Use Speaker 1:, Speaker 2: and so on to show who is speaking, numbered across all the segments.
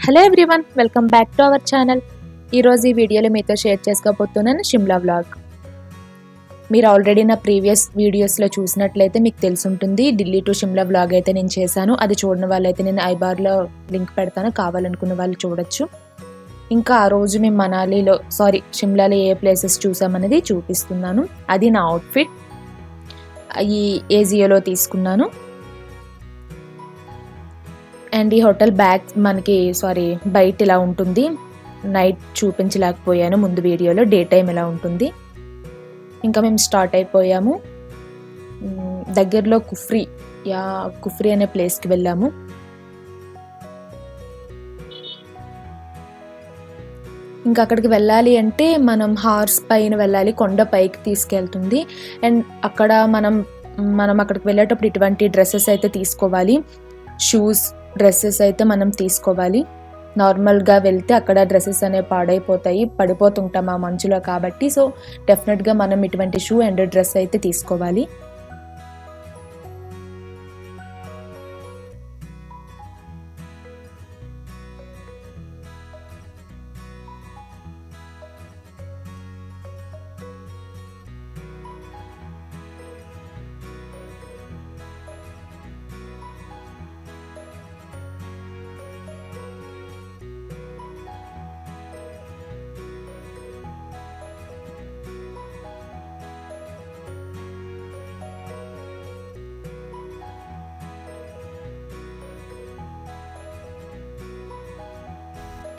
Speaker 1: Hello everyone, welcome back to our channel. ఈరోజు ఈ వీడియోలో మీతో షేర్ చేసుకోబోతున్నాను షిమ్లా వ్లాగ్. మీరు ఆల్రెడీ నా ప్రీవియస్ వీడియోస్లో చూసినట్లయితే మీకు తెలుసుంటుంది. ఢిల్లీ టు షిమ్లా వ్లాగ్ అయితే నేను చేశాను. అది చూడని వాళ్ళైతే నేను ఐబార్లో లింక్ పెడతాను, కావాలనుకున్న వాళ్ళు చూడొచ్చు. ఇంకా ఆ రోజు మేము షిమ్లాలో ఏ ప్లేసెస్ చూసామనేది చూపిస్తున్నాను. అది నా అవుట్ఫిట్, ఈ ఏజియోలో తీసుకున్నాను. అండ్ ఈ హోటల్ బ్యాక్ బయట ఇలా ఉంటుంది. నైట్ చూపించలేకపోయాను ముందు వీడియోలో, డే టైం ఇలా ఉంటుంది. ఇంకా మేము స్టార్ట్ అయిపోయాము. దగ్గరలో కుఫ్రీ అనే ప్లేస్కి వెళ్ళాము. ఇంకా అక్కడికి వెళ్ళాలి అంటే మనం హార్స్ పైన వెళ్ళాలి, కొండ పైకి తీసుకెళ్తుంది. అండ్ అక్కడ మనం అక్కడికి వెళ్ళేటప్పుడు ఇటువంటి డ్రెస్సెస్ అయితే తీసుకోవాలి. షూస్, డ్రెస్సెస్ అయితే మనం తీసుకోవాలి. నార్మల్గా వెళ్తే అక్కడ డ్రెస్సెస్ అనేవి పాడైపోతాయి, పడిపోతుంటాం ఆ మంచులో కాబట్టి. సో డెఫినెట్గా మనం ఇటువంటి షూ అండ్ డ్రెస్ అయితే తీసుకోవాలి.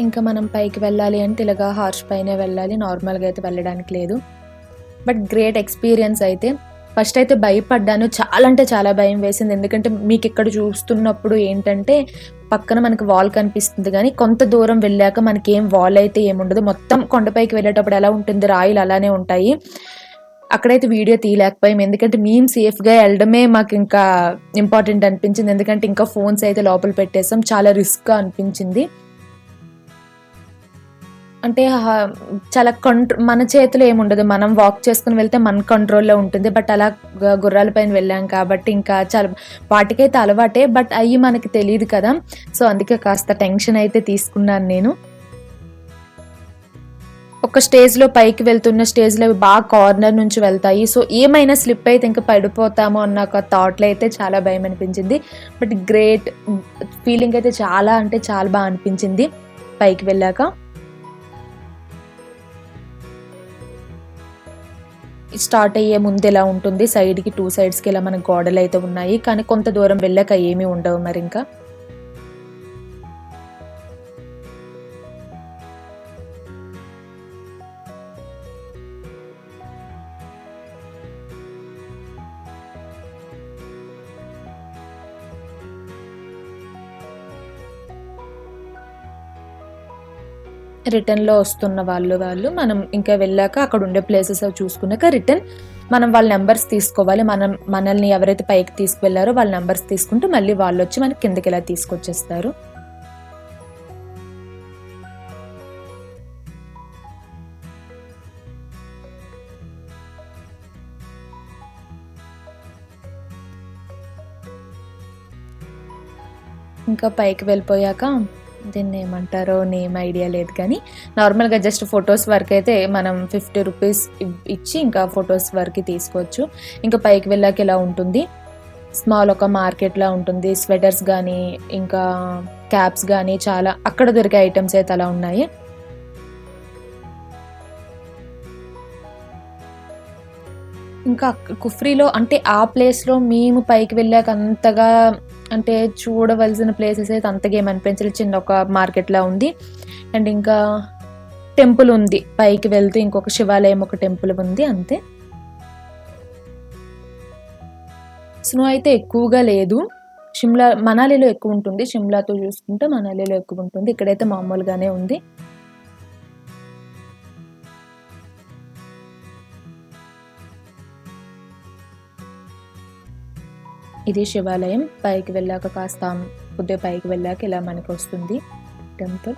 Speaker 1: ఇంకా మనం పైకి వెళ్ళాలి అంటే ఇలాగా హార్స్ పైనే వెళ్ళాలి, నార్మల్గా అయితే వెళ్ళడానికి లేదు. బట్ గ్రేట్ ఎక్స్పీరియన్స్ అయితే. ఫస్ట్ అయితే భయపడ్డాను, చాలా అంటే చాలా భయం వేసింది. ఎందుకంటే మీకు ఇక్కడ చూస్తున్నప్పుడు ఏంటంటే పక్కన మనకి వాల్ కనిపిస్తుంది, కానీ కొంత దూరం వెళ్ళాక మనకి ఏం వాల్ అయితే ఏముండదు. మొత్తం కొండపైకి వెళ్ళేటప్పుడు ఎలా ఉంటుంది, రాయిలు అలానే ఉంటాయి. అక్కడైతే వీడియో తీయలేకపోయాం, ఎందుకంటే మేము సేఫ్గా వెళ్ళడమే మాకు ఇంకా ఇంపార్టెంట్ అనిపించింది. ఎందుకంటే ఇంకా ఫోన్స్ అయితే లోపల పెట్టేసాం, చాలా రిస్క్గా అనిపించింది. అంటే చాలా మన చేతిలో ఏముండదు, మనం వాక్ చేసుకుని వెళ్తే మన కంట్రోల్లో ఉంటుంది. బట్ అలా గుర్రాల పైన వెళ్ళాం కాబట్టి ఇంకా చాలా వాటికైతే అలవాటే, బట్ అవి మనకి తెలియదు కదా. సో అందుకే కాస్త టెన్షన్ అయితే తీసుకున్నాను నేను. ఒక స్టేజ్లో పైకి వెళ్తున్న స్టేజ్లో బాగా కార్నర్ నుంచి వెళ్తాయి. సో ఏమైనా స్లిప్ అయితే ఇంకా పడిపోతామో అన్న ఒక థాట్లో అయితే చాలా భయం అనిపించింది. బట్ గ్రేట్ ఫీలింగ్ అయితే చాలా అంటే చాలా బాగా అనిపించింది పైకి వెళ్ళాక. స్టార్ట్ అయ్యే ముందు ఎలా ఉంటుంది, సైడ్కి 2 సైడ్స్కి ఇలా మనకు గోడలు అయితే ఉన్నాయి, కానీ కొంత దూరం వెళ్ళాక ఏమీ ఉండవు మరి. రిటర్న్లో వస్తున్న వాళ్ళు మనం ఇంకా వెళ్ళాక అక్కడ ఉండే ప్లేసెస్ అవి చూసుకున్నాక రిటర్న్ మనం వాళ్ళ నెంబర్స్ తీసుకోవాలి. మనల్ని ఎవరైతే పైకి తీసుకువెళ్ళారో వాళ్ళ నెంబర్స్ తీసుకుంటూ మళ్ళీ వాళ్ళు వచ్చి మనకి కిందకి ఇలా తీసుకొచ్చేస్తారు. ఇంకా పైకి వెళ్ళిపోయాక దీన్ని ఏమంటారో నేమ్ ఐడియా లేదు, కానీ నార్మల్గా జస్ట్ ఫొటోస్ వరకు అయితే మనం 50 రూపీస్ ఇచ్చి ఇంకా ఫొటోస్ వరకు తీసుకోవచ్చు. ఇంకా పైకి వెళ్ళాక ఇలా ఉంటుంది, స్మాల్ ఒక మార్కెట్లా ఉంటుంది. స్వెటర్స్ కానీ ఇంకా క్యాప్స్ కానీ చాలా అక్కడ దొరికే ఐటమ్స్ అయితే అలా ఉన్నాయి. ఇంకా కుఫ్రీలో అంటే ఆ ప్లేస్లో మేము పైకి వెళ్ళాక అంతగా అంటే చూడవలసిన ప్లేసెస్ అయితే అంతగా ఏమనిపించలేదు. చిన్న ఒక మార్కెట్లా ఉంది. అండ్ ఇంకా టెంపుల్ ఉంది, పైకి వెళ్తే ఇంకొక శివాలయం, ఒక టెంపుల్ ఉంది, అంతే. స్నో అయితే ఎక్కువగా లేదు. మనాలిలో ఎక్కువ ఉంటుంది, షిమ్లాతో చూసుకుంటే మనాలిలో ఎక్కువ ఉంటుంది. ఇక్కడైతే మామూలుగానే ఉంది. ఇది శివాలయం. పైకి వెళ్ళాక కాస్త కొద్దిగా పైకి వెళ్ళాక ఇలా మనకి వస్తుంది టెంపుల్.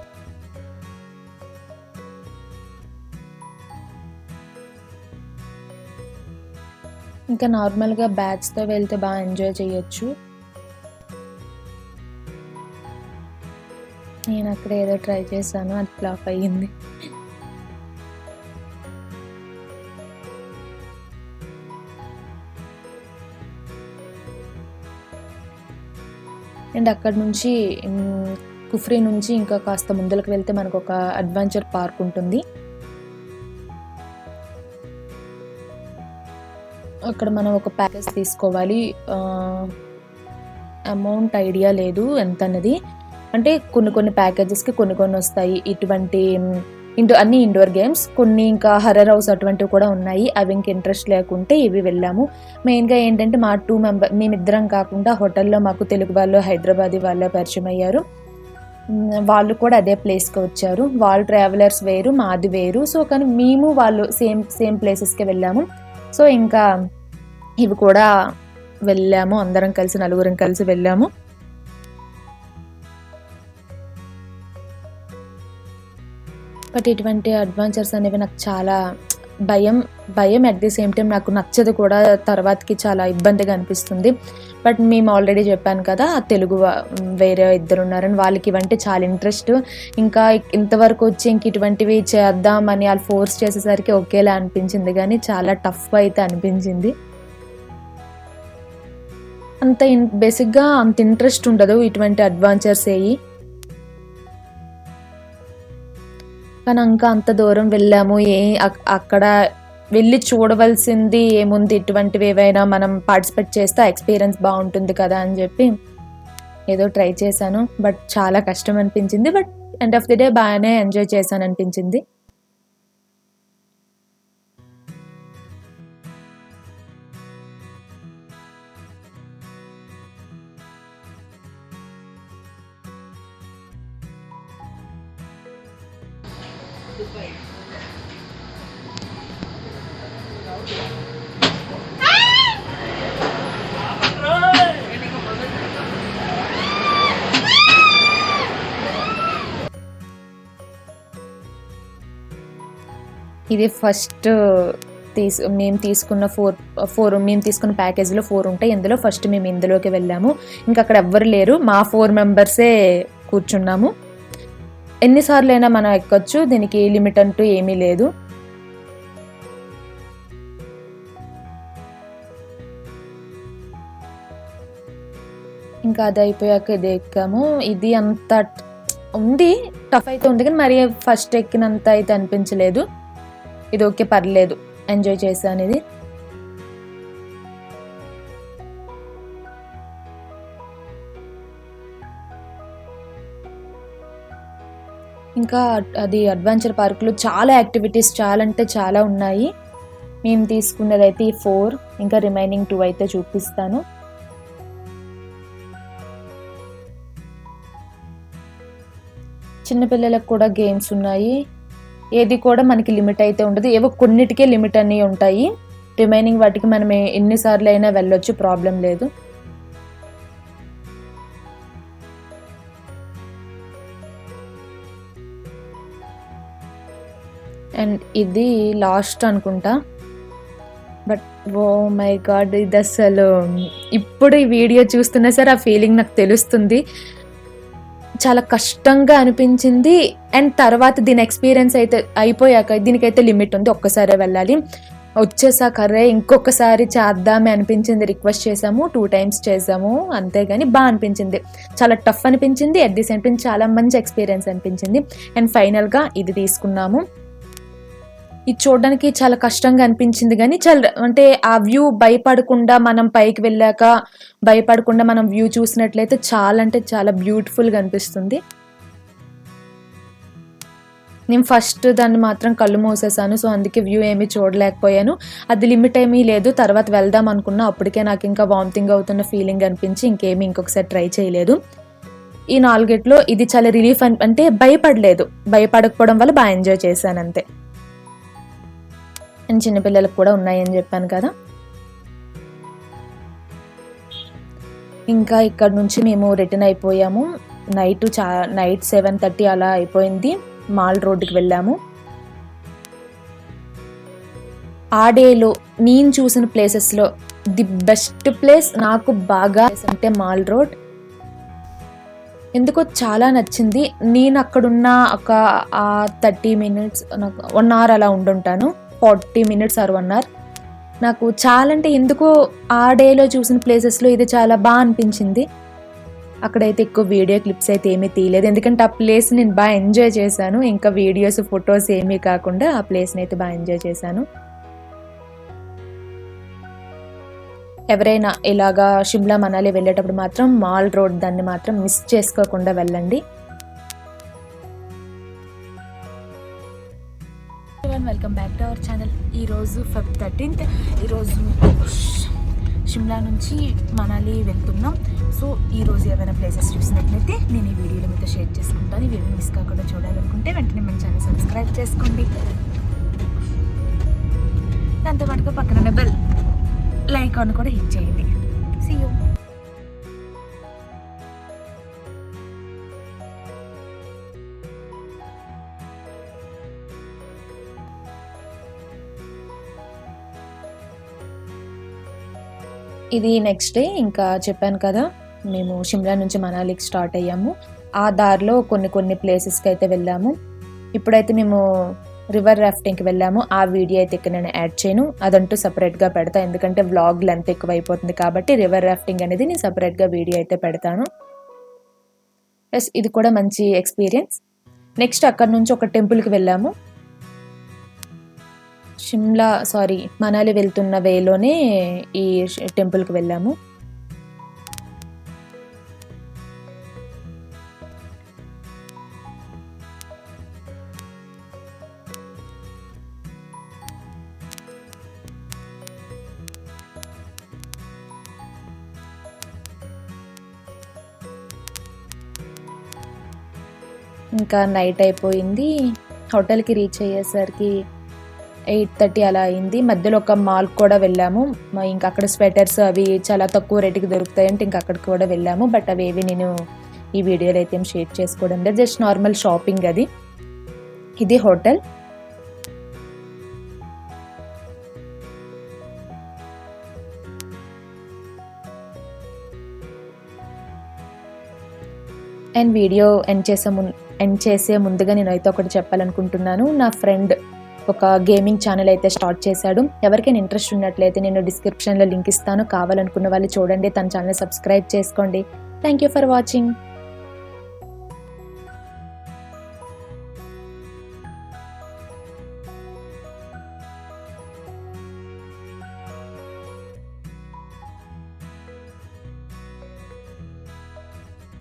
Speaker 1: ఇంకా నార్మల్గా బ్యాచ్తో వెళ్తే బాగా ఎంజాయ్ చేయొచ్చు. నేను అక్కడ ఏదో ట్రై చేశాను, అది ఫ్లాప్ అయ్యింది. అండ్ అక్కడ నుంచి కుఫ్రీ నుంచి ఇంకా కాస్త ముందుకు వెళ్తే మనకు ఒక అడ్వెంచర్ పార్క్ ఉంటుంది. అక్కడ మనం ఒక ప్యాకేజ్ తీసుకోవాలి. అమౌంట్ ఐడియా లేదు ఎంత అన్నది. అంటే కొన్ని ప్యాకేజెస్కి కొన్ని వస్తాయి. ఇటువంటి అన్ని ఇండోర్ గేమ్స్, కొన్ని ఇంకా హర్రర్ హౌస్ అటువంటివి కూడా ఉన్నాయి. అవి ఇంక ఇంట్రెస్ట్ లేకుంటే ఇవి వెళ్ళాము. మెయిన్గా ఏంటంటే మా 2 మెంబర్ మేమిద్దరం కాకుండా హోటల్లో మాకు తెలుగు వాళ్ళు, హైదరాబాదీ వాళ్ళు పరిచయం అయ్యారు. వాళ్ళు కూడా అదే ప్లేస్కి వచ్చారు. వాళ్ళు ట్రావెలర్స్ వేరు, మాది వేరు. సో కానీ మేము వాళ్ళు సేమ్ ప్లేసెస్కి వెళ్ళాము. సో ఇంకా ఇవి కూడా వెళ్ళాము, అందరం కలిసి నలుగురం కలిసి వెళ్ళాము. బట్ ఇటువంటి అడ్వెంచర్స్ అనేవి నాకు చాలా భయం అట్ ది సేమ్ టైం నాకు నచ్చదు కూడా. తర్వాతకి చాలా ఇబ్బందిగా అనిపిస్తుంది. బట్ మేము ఆల్రెడీ చెప్పాను కదా, తెలుగు వేరే 2 ఉన్నారని, వాళ్ళకి ఇవంటే చాలా ఇంట్రెస్ట్. ఇంకా ఇంతవరకు వచ్చి ఇంక ఇటువంటివి చేద్దామని వాళ్ళు ఫోర్స్ చేసేసరికి ఒకేలా అనిపించింది, కానీ చాలా టఫ్ అయితే అనిపించింది. అంత బేసిక్గా అంత ఇంట్రెస్ట్ ఉండదు ఇటువంటి అడ్వెంచర్స్ అయ్యి. కానీ ఇంకా అంత దూరం వెళ్ళాము, అక్కడ వెళ్ళి చూడవలసింది ఏముంది, ఇటువంటివి ఏవైనా మనం పార్టిసిపేట్ చేస్తే ఎక్స్పీరియన్స్ బాగుంటుంది కదా అని చెప్పి ఏదో ట్రై చేశాను. బట్ చాలా కష్టం అనిపించింది. But end of the day బాగానే ఎంజాయ్ చేశాను అనిపించింది. ఇది ఫస్ట్ మేము తీసుకున్న మేము తీసుకున్న ప్యాకేజీలో 4 ఉంటాయి. ఇందులో ఫస్ట్ మేము ఇందులోకి వెళ్ళాము. ఇంకా అక్కడ ఎవ్వరు లేరు, మా 4 మెంబర్సే కూర్చున్నాము. ఎన్నిసార్లు అయినా మనం ఎక్కొచ్చు, దీనికి లిమిట్ అంటూ ఏమీ లేదు. ఇంకా అది అయిపోయాక ఇది ఎక్కాము. ఇది అంత ఉంది, టఫ్ అయితే ఉంది, కానీ మరి ఫస్ట్ ఎక్కినంత అయితే అనిపించలేదు. ఇది ఓకే, పర్లేదు, ఎంజాయ్ చేశాను ఇది. ఇంకా అది అడ్వెంచర్ పార్క్లో చాలా యాక్టివిటీస్ చాలా అంటే చాలా ఉన్నాయి. మేము తీసుకున్నది అయితే 4, ఇంకా రిమైనింగ్ 2 అయితే చూపిస్తాను. చిన్నపిల్లలకు కూడా గేమ్స్ ఉన్నాయి. ఏది కూడా మనకి లిమిట్ అయితే ఉండదు, ఏవో కొన్నిటికే లిమిట్ అన్నీ ఉంటాయి. రిమైనింగ్ వాటికి మనం ఎన్నిసార్లు అయినా వెళ్ళొచ్చు, ప్రాబ్లం లేదు. అండ్ ఇది లాస్ట్ అనుకుంటా. బట్ ఓ మై గాడ్, ఇది అసలు ఇప్పుడు ఈ వీడియో చూస్తున్నా సరే ఆ ఫీలింగ్ నాకు తెలుస్తుంది. చాలా కష్టంగా అనిపించింది. అండ్ తర్వాత దీని ఎక్స్పీరియన్స్ అయితే అయిపోయాక దీనికైతే లిమిట్ ఉంది, ఒక్కసారే వెళ్ళాలి. వచ్చేసాక అరే ఇంకొకసారి చేద్దామే అనిపించింది. రిక్వెస్ట్ చేసాము, 2 times చేసాము, అంతేగాని బాగా అనిపించింది. చాలా టఫ్ అనిపించింది, అట్ ది సేమ్ టైం చాలా మంచి ఎక్స్పీరియన్స్ అనిపించింది. అండ్ ఫైనల్గా ఇది తీసుకున్నాము. ఇది చూడడానికి చాలా కష్టంగా అనిపించింది, కానీ చాలా అంటే ఆ వ్యూ భయపడకుండా మనం పైకి వెళ్ళాక భయపడకుండా మనం వ్యూ చూసినట్లయితే చాలా అంటే చాలా బ్యూటిఫుల్గా అనిపిస్తుంది. నేను ఫస్ట్ దాన్ని మాత్రం కళ్ళు మూసేసాను, సో అందుకే వ్యూ ఏమీ చూడలేకపోయాను. అది లిమిట్ ఏమీ లేదు, తర్వాత వెళ్దాం అనుకున్నా, అప్పటికే నాకు ఇంకా వామిటింగ్ అవుతున్న ఫీలింగ్ అనిపించి ఇంకేమీ ఇంకొకసారి ట్రై చేయలేదు. ఈ 4 ఇది చాలా రిలీఫ్ అంటే భయపడకపోవడం వల్ల బాగా ఎంజాయ్ చేశాను అంతే. అండ్ చిన్నపిల్లలకు కూడా ఉన్నాయని చెప్పాను కదా. ఇంకా ఇక్కడ నుంచి మేము రిటర్న్ అయిపోయాము. నైట్ 7:30 అలా అయిపోయింది. మాల్ రోడ్డుకి వెళ్ళాము. ఆ డేలో నేను చూసిన ప్లేసెస్లో ది బెస్ట్ ప్లేస్ నాకు బాగా అంటే మాల్ రోడ్. ఎందుకో చాలా నచ్చింది. నేను అక్కడున్న ఒక 30 మినిట్స్, నాకు 1 అవర్ అలా ఉండుంటాను. 40 మినిట్స్ ఆర్ 1 అవర్. నాకు చాలా అంటే ఎందుకో ఆ డేలో చూసిన ప్లేసెస్లో ఇది చాలా బాగా అనిపించింది. అక్కడైతే ఎక్కువ వీడియో క్లిప్స్ అయితే ఏమీ తీయలేదు, ఎందుకంటే ఆ ప్లేస్ నేను బాగా ఎంజాయ్ చేశాను. ఇంకా వీడియోస్ ఫొటోస్ ఏమీ కాకుండా ఆ ప్లేస్ని అయితే బాగా ఎంజాయ్ చేశాను. ఎవరైనా ఇలాగా షిమ్లా మనాలి వెళ్ళేటప్పుడు మాత్రం మాల్ రోడ్ దాన్ని మాత్రం మిస్ చేసుకోకుండా వెళ్ళండి. Welcome back to our channel. ఈరోజు Feb 13th. ఈరోజు షిమ్లా నుంచి మనాలి వెళ్తున్నాం. సో ఈరోజు ఏమైనా ప్లేసెస్ చూసినట్లయితే నేను ఈ వీడియోలో మీతో షేర్ చేసుకుంటాను. ఈ వీడియో మిస్ కాకుండా చూడాలనుకుంటే వెంటనే మన ఛానల్ సబ్స్క్రైబ్ చేసుకోండి. దాంతోపాటుగా పక్కన బెల్ లైక్ ఆన్ కూడా హిట్ చేయండి. See you. ఇది నెక్స్ట్ డే. ఇంకా చెప్పాను కదా, మేము షిమ్లా నుంచి మనాలికి స్టార్ట్ అయ్యాము. ఆ దారిలో కొన్ని ప్లేసెస్కి అయితే వెళ్ళాము. ఇప్పుడైతే మేము రివర్ రాఫ్టింగ్కి వెళ్ళాము. ఆ వీడియో అయితే ఇక్కడ నేను యాడ్ చేయను, అదంటూ సపరేట్గా పెడతా, ఎందుకంటే వ్లాగ్ లెంత్ ఎక్కువ అయిపోతుంది కాబట్టి. రివర్ రాఫ్టింగ్ అనేది నేను సపరేట్గా వీడియో అయితే పెడతాను. ప్లస్ ఇది కూడా మంచి ఎక్స్పీరియన్స్. నెక్స్ట్ అక్కడ నుంచి ఒక టెంపుల్కి వెళ్ళాము. మనాలి వెళ్తున్న వేలోనే ఈ టెంపుల్కి వెళ్ళాము. ఇంకా నైట్ అయిపోయింది. హోటల్కి రీచ్ అయ్యేసరికి 8:30 అలా అయింది. మధ్యలో ఒక మాల్ కూడా వెళ్ళాము. ఇంకా అక్కడ స్వెటర్స్ అవి చాలా తక్కువ రేటుకి దొరుకుతాయంటే ఇంకా అక్కడికి కూడా వెళ్ళాము. బట్ అవి ఏవి నేను ఈ వీడియోలో అయితే షేర్ చేసుకోవడం లేదు, జస్ట్ నార్మల్ షాపింగ్ అది. ఇది హోటల్. అండ్ వీడియో ఎండ్ చేసే ముందుగా నేనైతే ఒకటి చెప్పాలనుకుంటున్నాను. నా ఫ్రెండ్ ఒక గేమింగ్ ఛానల్ అయితే స్టార్ట్ చేశాడు. ఎవరికైనా ఇంట్రెస్ట్ ఉన్నట్లయితే నేను డిస్క్రిప్షన్లో లింక్ ఇస్తాను, కావాలనుకున్న వాళ్ళు చూడండి. తన ఛానల్ సబ్స్క్రైబ్ చేసుకోండి. Thank you for watching.